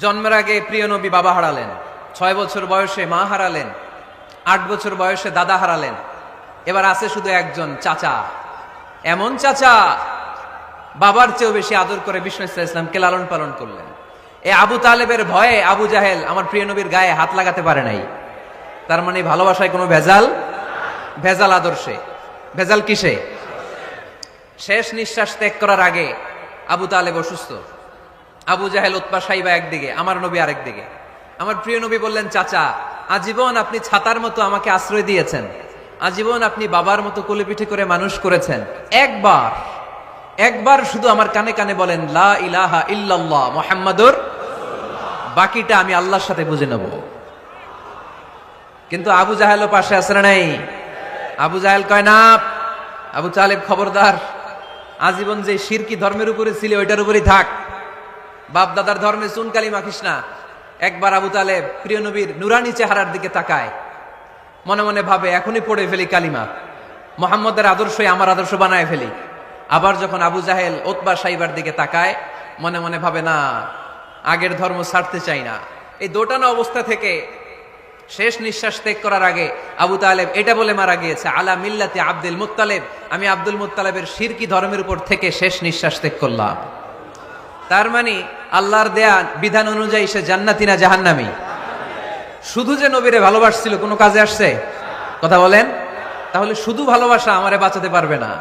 জন্মের আগে প্রিয় নবী বাবা হারালেন, 6 বছর বয়সে মা হারালেন, 8 বছর বয়সে দাদা হারালেন, এবার আছে শুধু একজন চাচা। এমন চাচা বাবার চেয়েও বেশি আদর করে বিষ্ণু ইসলামকে লালন পালন করলেন। এ আবু তালেবের ভয়ে আবু জাহেল আমার প্রিয় নবীর গায়ে হাত লাগাতে পারে নাই। তার মানে ভালোবাসায় কোনো ভেজাল, ভেজাল আদর্শে, ভেজাল কিসে? শেষ নিঃশ্বাস ত্যাগ করার আগে আবু তালেব অসুস্থ, আবু জাহেল উতবা সাইবা একদিকে, আমার নবী আরেক দিকে। আমার প্রিয় নবী বললেন, চাচা আজীবন আপনি ছাতার মতো আমাকে আশ্রয় দিয়েছেন, আজীবন আপনি বাবার মতো কোলে পিঠে করে মানুষ করেছেন, একবার শুধু আমার কানে কানে বলেন লা ইলাহা ইল্লাল্লাহ মুহাম্মাদুর, বাকিটা আমি আল্লাহর সাথে বুঝে নেব। কিন্তু আবু জাহেলও পাশে আছে না নাই? আবু জাহেল কয় না, আবু তালেব খবরদার, আজীবন যে শিরকি ধর্মের উপরে ছিল ওইটার উপরেই থাক, বাপ দাদার ধর্মে চুন কালি মাখিস না। একবার আবু তালেব প্রিয় নবীর নুরানি চেহারার দিকে তাকায়, মনে মনে ভাবে এখনই পড়ে ফেলি কালিমা, মুহাম্মদের আদর্শই আমার আদর্শ বানায় ফেলি। আবার যখন আবু জাহেল উতবা সাইবার দিকে তাকায়, মনে মনে ভাবে না, আগের ধর্ম ছাড়তে চাই না। এই দোটানা অবস্থা থেকে শেষ নিঃশ্বাস ত্যাগ করার আগে আবু তালেব এটা বলে মারা গিয়েছে, আলা মিল্লাতি আব্দুল মুত্তালিব, আমি আব্দুল মুত্তালিবের শিরকি ধর্মের উপর থেকে শেষ নিঃশ্বাস ত্যাগ করলাম। তার মানে আল্লাহর দেয়া বিধান অনুযায়ী সে জান্নাতি না জাহান্নামী? শুধু যে নবীরে ভালোবাসছিল কোনো কাজে আসছে? কথা বলেন। তাহলে শুধু ভালোবাসা আমারে বাঁচাতে পারবে না।